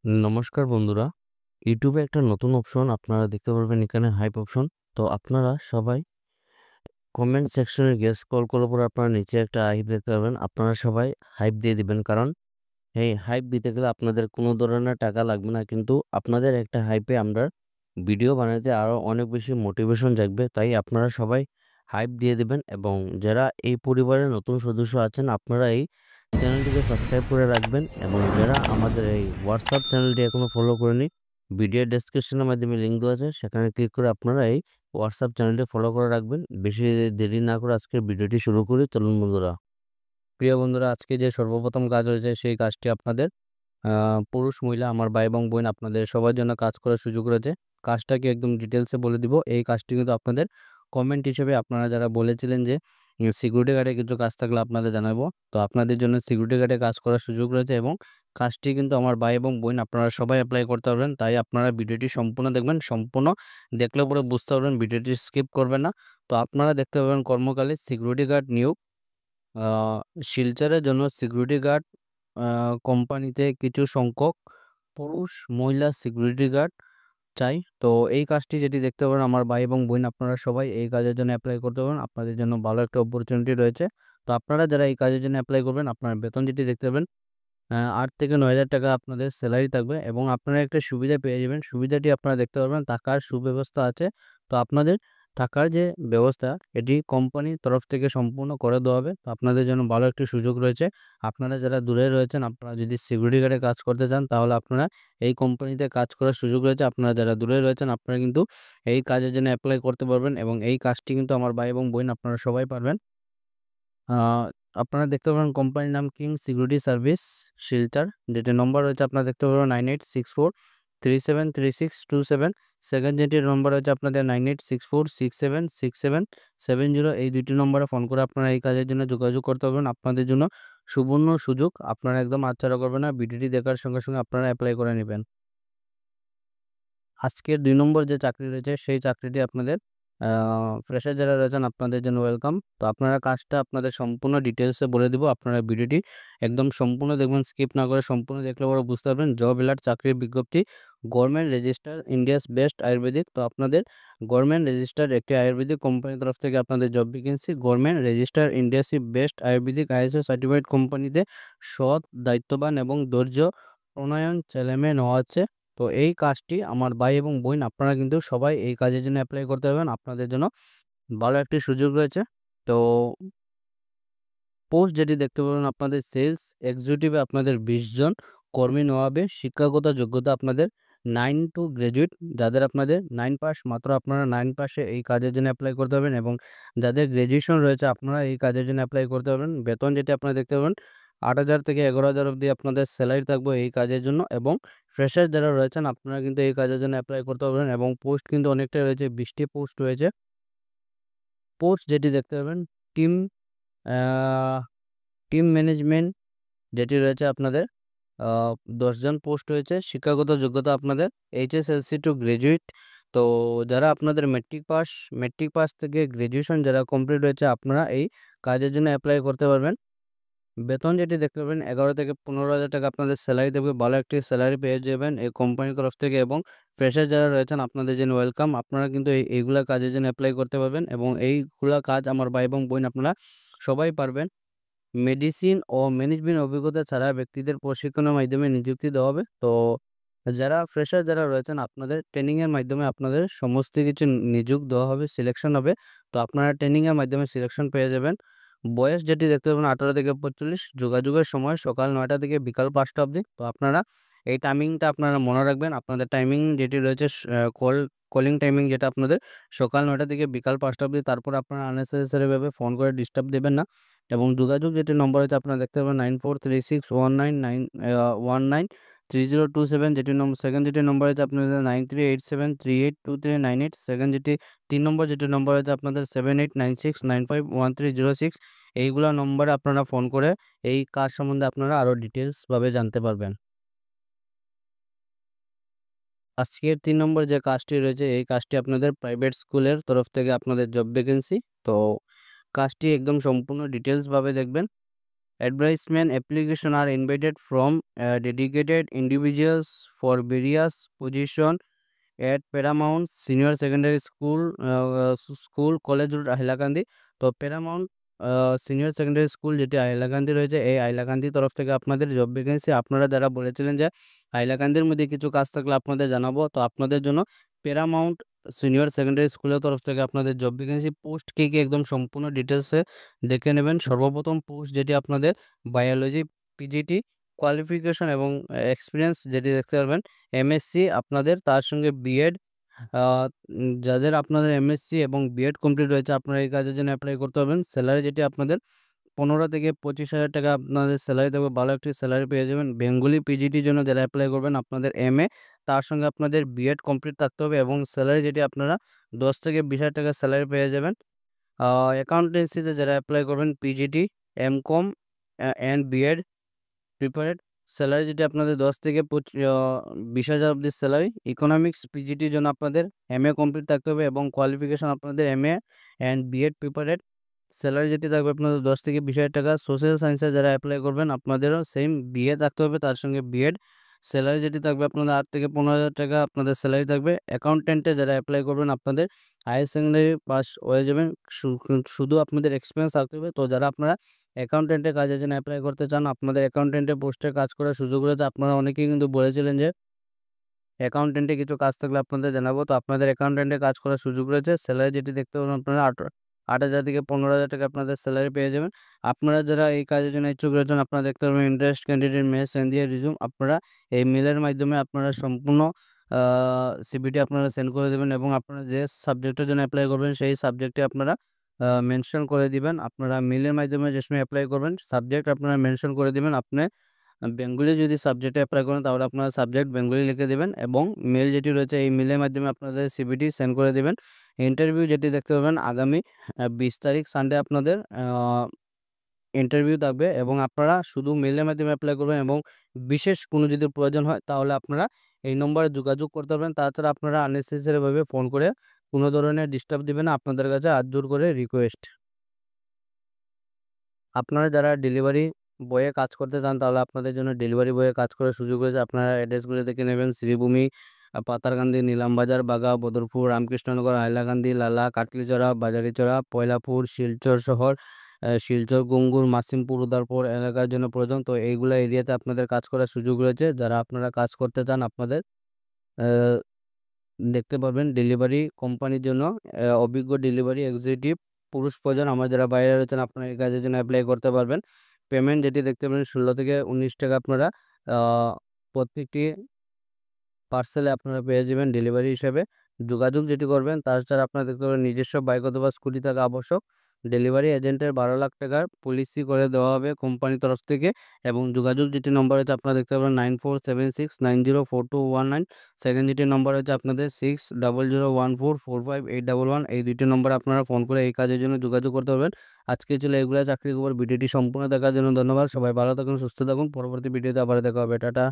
নমস্কার বন্ধুরা, ইউটিউবে একটা নতুন অপশন আপনারা দেখতে পারবেন, এখানে হাইপ অপশন। তো আপনারা সবাই কমেন্ট সেকশনে গিয়ে স্ক্রল করার পর আপনারা নিচে একটা হাইপ দেখতে পারবেন। আপনারা সবাই হাইপ দিয়ে দিবেন, কারণ এই হাইপ দিতে গেলে আপনাদের কোনো ধরনের টাকা লাগবে না, কিন্তু আপনাদের একটা হাইপে আমরা ভিডিও বানাতে আরও অনেক বেশি মোটিভেশন জাগবে। তাই আপনারা সবাই হাইপ দিয়ে দিবেন, এবং যারা এই পরিবারের নতুন সদস্য আছেন আপনারা এই চ্যানেলটিকে সাবস্ক্রাইব করে রাখবেন, এবং যারা আমাদের এই হোয়াটসঅ্যাপ চ্যানেলটি এখনও ফলো করেনি, ভিডিও ডেসক্রিপশনের মাধ্যমে লিঙ্ক দেওয়া আছে, সেখানে ক্লিক করে আপনারা এই হোয়াটসঅ্যাপ চ্যানেলটি ফলো করে রাখবেন। বেশি দেরি না করে আজকের ভিডিওটি শুরু করি, চলুন বন্ধুরা। প্রিয় বন্ধুরা, আজকে যে সর্বপ্রথম কাজ হয়েছে সেই কাজটি আপনাদের পুরুষ মহিলা আমার ভাই এবং বোন আপনাদের সবার জন্য কাজ করার সুযোগ রয়েছে। কাজটাকে একদম ডিটেলসে বলে দিব। এই কাজটি কিন্তু আপনাদের কমেন্ট হিসেবে আপনারা যারা বলেছিলেন যে সিকিউরিটি গার্ডে কিছু কাজ থাকলে আপনাদের জানাবো, তো আপনাদের জন্য সিকিউরিটি গার্ডে কাজ করার সুযোগ রয়েছে, এবং কাজটি কিন্তু আমার ভাই এবং বোন আপনারা সবাই অ্যাপ্লাই করতে পারবেন। তাই আপনারা ভিডিওটি সম্পূর্ণ দেখবেন, সম্পূর্ণ দেখলে পরে বুঝতে পারবেন, ভিডিওটি স্কিপ করবেন না। তো আপনারা দেখতে পাবেন কর্মকালে সিকিউরিটি গার্ড নিয়োগ, শিলচরের জন্য সিকিউরিটি গার্ড কোম্পানিতে কিছু সংখ্যক পুরুষ মহিলা সিকিউরিটি গার্ড চাই। তো এই কাজটি যেটি দেখতে পারেন আমার ভাই এবং বোন আপনারা সবাই এই কাজের জন্য অ্যাপ্লাই করতে পারেন, আপনাদের জন্য ভালো একটা অপরচুনিটি রয়েছে। তো আপনারা যারা এই কাজের জন্য অ্যাপ্লাই করবেন, আপনার বেতন যেটি দেখতে পাবেন ৮ থেকে ৯,০০০ টাকা আপনাদের স্যালারি থাকবে, এবং আপনারা একটা সুবিধা পেয়ে যাবেন। সুবিধাটি আপনারা দেখতে পারবেন, থাকার সুব্যবস্থা আছে। তো আপনাদের থাকার যে ব্যবস্থা এটি কোম্পানির তরফ থেকে সম্পূর্ণ করে দেওয়া হবে। তো আপনাদের জন্য ভালো একটি সুযোগ রয়েছে। আপনারা যারা দূরে রয়েছেন, আপনারা যদি সিকিউরিটি গার্ডে কাজ করতে চান, তাহলে আপনারা এই কোম্পানিতে কাজ করার সুযোগ রয়েছে। আপনারা যারা দূরে রয়েছেন আপনারা কিন্তু এই কাজের জন্য অ্যাপ্লাই করতে পারবেন, এবং এই কাজটি কিন্তু আমার ভাই এবং বোন আপনারা সবাই পারবেন। আ আপনারা দেখতে পাবেন কোম্পানির নাম কিং সিকিউরিটি সার্ভিস শিলচর, যেটির নম্বর রয়েছে আপনারা দেখতে পাবেন 9864373627। সেকেন্ড যেটির নম্বর হচ্ছে আপনাদের 9864676770। এই দুইটি নম্বরে ফোন করে আপনারা এই কাজের জন্য যোগাযোগ করতে পারবেন। আপনাদের জন্য সুবর্ণ সুযোগ, আপনারা একদম হাতছাড়া করবেন না। ভিডিওটি দেখার সঙ্গে সঙ্গে আপনারা অ্যাপ্লাই করে নেবেন। আজকের ২ নম্বর যে চাকরি রয়েছে সেই চাকরিটি আপনাদের ফ্রেশার যারা রয়েছেন আপনাদের জন্য ওয়েলকাম। তো আপনারা কাজটা আপনাদের সম্পূর্ণ ডিটেইলসে বলে দিব। আপনারা ভিডিওটি একদম সম্পূর্ণ দেখবেন, স্কিপ না করে সম্পূর্ণ দেখলে পরে বুঝতে পারবেন। জব এলার্ট চাকরির বিজ্ঞপ্তি, government register India's best Ayurvedic. তো আপনাদের গভর্নমেন্ট রেজিস্টার্ড একটি আয়ুর্বেদিক কোম্পানির তরফ থেকে আপনাদের job vacancy, government register India's best Ayurvedic ISO certified কোম্পানিতে সৎ, দায়িত্ববান এবং ধৈর্য প্রণয়ন ছেলেমেয়ে নেওয়া হচ্ছে। তো এই কাজটি আমার ভাই এবং বোন আপনারা কিন্তু সবাই এই কাজের জন্য অ্যাপ্লাই করতে পারবেন। আপনাদের জন্য ভালো একটি সুযোগ রয়েছে। তো পোস্ট যেটি দেখতে পাবেন আপনাদের সেলস এক্সিকিউটিভে আপনাদের 20 জন কর্মী নেওয়া হবে। শিক্ষাগত যোগ্যতা আপনাদের 9 টু গ্র্যাজুয়েট, যাদের আপনাদের 9 পাস, মাত্র আপনারা 9 পাসে এই কাজের জন্য অ্যাপ্লাই করতে পারবেন, এবং যাদের গ্র্যাজুয়েশন রয়েছে আপনারা এই কাজের জন্য অ্যাপ্লাই করতে পারবেন। বেতন যেটি আপনারা দেখতে পাবেন 8,000 থেকে 11,000 অবধি আপনাদের স্যালারি থাকবে এই কাজের জন্য, এবং ফ্রেশার যারা রয়েছেন আপনারা কিন্তু এই কাজের জন্য অ্যাপ্লাই করতে পারবেন, এবং পোস্ট কিন্তু অনেকটাই রয়েছে, 20টি পোস্ট রয়েছে। পোস্ট যেটি দেখতে পাবেন টিম আহ টিম ম্যানেজমেন্ট যেটি রয়েছে আপনাদের 10 জন পোস্ট রয়েছে। শিক্ষাগত যোগ্যতা আপনাদের এইচএসএলসি টু গ্র্যাজুয়েট। তো যারা আপনাদের মেট্রিক পাস থেকে গ্র্যাজুয়েশন যারা কমপ্লিট হয়েছে আপনারা এই কাজের জন্য অ্যাপ্লাই করতে পারবেন। বেতন যেটি দেখতে পাবেন 11 থেকে 15,000 টাকা আপনাদের স্যালারি দেবে। ভালো একটি স্যালারি পেয়ে যাবেন এই কোম্পানির তরফ থেকে, এবং ফ্রেশার যারা রয়েছেন আপনাদের জন্য ওয়েলকাম। আপনারা কিন্তু এইগুলা কাজের জন্য অ্যাপ্লাই করতে পারবেন, এবং এইগুলা কাজ আমার ভাই এবং বোন আপনারা সবাই পারবেন। মেডিসিন ও ম্যানেজমেন্ট অভিজ্ঞতা ছাড়া ব্যক্তিদের প্রশিক্ষণের মাধ্যমে নিযুক্তি দেওয়া হবে। তো যারা ফ্রেশার যারা রয়েছেন আপনাদের ট্রেনিংয়ের মাধ্যমে আপনাদের সমস্ত কিছু নিযোগ দেওয়া হবে, সিলেকশন হবে। তো আপনারা ট্রেনিংয়ের মাধ্যমে সিলেকশন পেয়ে যাবেন। বয়স যেটি দেখতে পাবেন 18 থেকে 45। যোগাযোগের সময় সকাল 9টা থেকে বিকাল 5টা অবধি। তো আপনারা এই টাইমিংটা আপনারা মনে রাখবেন। আপনাদের টাইমিং যেটি রয়েছে কলিং টাইমিং যেটা আপনাদের সকাল 9টা থেকে বিকাল 5টা অবধি। তারপর আপনারা আননেসেসারিভাবে ফোন করে ডিস্টার্ব দেবেন না, এবং যোগাযোগ যেটি নম্বর আছে আপনারা দেখতে পাবেন 9436193027, যেটি নম্বর সেকেন্ড যেটি নম্বর আছে আপনাদের 9387382398। সেকেন্ড যেটি 3 নম্বর যেটি নম্বর আছে আপনাদের 7896951306। এইগুলা নম্বরে আপনারা ফোন করে এই কাজ সম্বন্ধে আপনারা আরও ডিটেলসভাবে জানতে পারবেন। আজকের 3 নম্বর যে কাজটি রয়েছে এই কাজটি আপনাদের প্রাইভেট স্কুলের তরফ থেকে আপনাদের জব ভ্যাকেন্সি। তো কাজটি একদম সম্পূর্ণ ডিটেলসভাবে দেখবেন, advertisement application are invited from dedicated individuals for various position at Paramount Senior Secondary School, school college road Hailakandi. তো প্যারামাউন্ট সিনিয়র সেকেন্ডারি স্কুল যেটি হাইলাকান্দি রয়েছে, এই হাইলাকান্দির তরফ থেকে আপনাদের জব ভ্যাকেন্সি। আপনারা যারা বলেছিলেন যে হাইলাকান্দির মধ্যে কিছু কাজ থাকলে আপনাদের জানাবো, তো আপনাদের জন্য প্যারামাউন্ট সিনিয়র সেকেন্ডারি স্কুলের তরফ থেকে আপনাদের জব ভ্যাকেন্সি পোস্ট কী কী একদম সম্পূর্ণ ডিটেলসে দেখে নেবেন। সর্বপ্রথম পোস্ট যেটি আপনাদের বায়োলজি পিজিটি কোয়ালিফিকেশন এবং এক্সপিরিয়েন্স যেটি দেখতে পারবেন এমএসসি আপনাদের, তার সঙ্গে বিএড। যাদের আপনাদের এমএসসি এবং বিএড কমপ্লিট রয়েছে আপনারা এই কাজের জন্য অ্যাপ্লাই করতে পারবেন। স্যালারি যেটি আপনাদের 15 থেকে 25,000 টাকা আপনাদের স্যালারি থাকবে, ভালো একটি স্যালারি পেয়ে যাবেন। বেঙ্গলি পিজিটির জন্য যারা অ্যাপ্লাই করবেন আপনাদের এমএ, তার সঙ্গে আপনাদের বিএড কমপ্লিট থাকতে হবে এবং স্যালারি যেটি আপনারা 10 থেকে 20,000 টাকা স্যালারি পেয়ে যাবেন। অ্যাকাউন্টেন্সিতে যারা অ্যাপ্লাই করবেন PGT, MCom and BEd prepared, salary যেটি আপনাদের 10 থেকে 20,000 অবধি স্যালারি। ইকোনমিক্স পিজিটির জন্য আপনাদের এমএ কমপ্লিট থাকতে হবে এবং কোয়ালিফিকেশন আপনাদের MA and BEd prepared, salary যেটি থাকবে আপনাদের 10 থেকে 20,000 টাকা। সোশ্যাল সায়েন্সে যারা অ্যাপ্লাই করবেন আপনাদেরও সেম বিএ থাকতে হবে, তার সঙ্গে বিএড, স্যালারি যেটি থাকবে আপনাদের 8 থেকে 15,000 টাকা আপনাদের স্যালারি থাকবে। অ্যাকাউন্টেন্টে যারা অ্যাপ্লাই করবেন আপনাদের হায়ার সেকেন্ডারি পাস হয়ে যাবেন, শুধু আপনাদের এক্সপিরিয়েন্স থাকতে হবে। তো যারা আপনারা অ্যাকাউন্টেন্টের কাজের জন্য অ্যাপ্লাই করতে চান, আপনাদের অ্যাকাউন্টেন্টের পোস্টে কাজ করার সুযোগ রয়েছে। আপনারা অনেকেই কিন্তু বলেছিলেন যে অ্যাকাউন্টেন্টে কিছু কাজ থাকলে আপনাদের জানাবো, তো আপনাদের অ্যাকাউন্টেন্টে কাজ করার সুযোগ রয়েছে। স্যালারি যেটি দেখতে পাবেন আপনারা 8,000 থেকে 15,000 টাকা আপনাদের স্যালারি পেয়ে যাবেন। আপনারা যারা এই কাজের জন্য ইচ্ছুক রয়েছেন আপনারা দেখতে পাবেন ইন্টারেস্ট ক্যান্ডিডেট মেল সেন্ড দিয়ে রিজিউম, আপনারা এই মেলের মাধ্যমে আপনারা সম্পূর্ণ সিভিটি আপনারা সেন্ড করে দেবেন এবং আপনারা যে সাবজেক্টের জন্য অ্যাপ্লাই করবেন সেই সাবজেক্টে আপনারা মেনশন করে দিবেন। আপনারা মেলের মাধ্যমে যে সময় অ্যাপ্লাই করবেন সাবজেক্ট আপনারা মেনশন করে দিবেন। আপনি বেঙ্গলি যদি সাবজেক্টে অ্যাপ্লাই করেন তাহলে আপনারা সাবজেক্ট বেঙ্গলি লিখে দেবেন এবং মেল যেটি রয়েছে এই মেলের মাধ্যমে আপনাদের সিভিটি সেন্ড করে দেবেন। ইন্টারভিউ যেটি দেখতে পাবেন আগামী 20 তারিখ সানডে আপনাদের ইন্টারভিউ থাকবে এবং আপনারা শুধু মেলের মাধ্যমে অ্যাপ্লাই করবেন এবং বিশেষ কোনো যদি প্রয়োজন হয় তাহলে আপনারা এই নম্বরে যোগাযোগ করতে পারবেন। তাছাড়া আপনারা আননেসেসারিভাবে ফোন করে কোনো ধরনের ডিস্টার্ব দিবেন না, আপনাদের কাছে হাত জোর করে রিকোয়েস্ট। আপনারা যারা ডেলিভারি বয়ে কাজ করতে চান তাহলে আপনাদের জন্য ডেলিভারি বয়ে কাজ করার সুযোগ রয়েছে। আপনারা অ্যাড্রেসগুলো দেখে নেবেন শ্রীভূমি, পাতারকান্দি, নিলামবাজার, বাগা, বদরপুর, রামকৃষ্ণনগর, হাইলাকান্দি, লালা, কাটলিচড়া, বাজারিচড়া, পয়লাপুর, শিলচর শহর, শিলচর, গঙ্গুর, মাসিমপুর, উদারপুর এলাকার জন্য প্রয়োজন। তো এইগুলো এরিয়াতে আপনাদের কাজ করার সুযোগ রয়েছে। যারা আপনারা কাজ করতে চান আপনাদের দেখতে পারবেন ডেলিভারি কোম্পানির জন্য অভিজ্ঞ ডেলিভারি এক্সিকিউটিভ পুরুষ প্রয়োজন। আমার যারা বাইরে রয়েছেন আপনারা এই কাজের জন্য অ্যাপ্লাই করতে পারবেন। পেমেন্ট যেটি দেখতে পাবেন 16 থেকে 19 টাকা আপনারা প্রত্যেকটি পার্সেলে আপনারা পেয়ে যাবেন ডেলিভারি হিসেবে। যোগাযোগ যেটি করবেন তাছাড়া আপনারা দেখতে পাবেন নিজস্ব বাইক অথবা স্কুটি থাকা আবশ্যক। ডেলিভারি এজেন্টের 12 লাখ টাকার পলিসি করে দেওয়া হবে কোম্পানির তরফ থেকে এবং যোগাযোগ যেটি নম্বর হচ্ছে আপনারা দেখতে পাবেন 9476904219। সেকেন্ড যেটি নম্বর হচ্ছে আপনাদের 6001445811। এই দুইটি নম্বরে আপনারা ফোন করে এই কাজের জন্য যোগাযোগ করতে পারবেন। আজকে ছিল এগুলো চাকরির খবর। ভিডিওটি সম্পূর্ণ দেখার জন্য ধন্যবাদ। সবাই ভালো থাকুন, সুস্থ থাকুন। পরবর্তী ভিডিওতে আবার দেখা হবে। টাটা।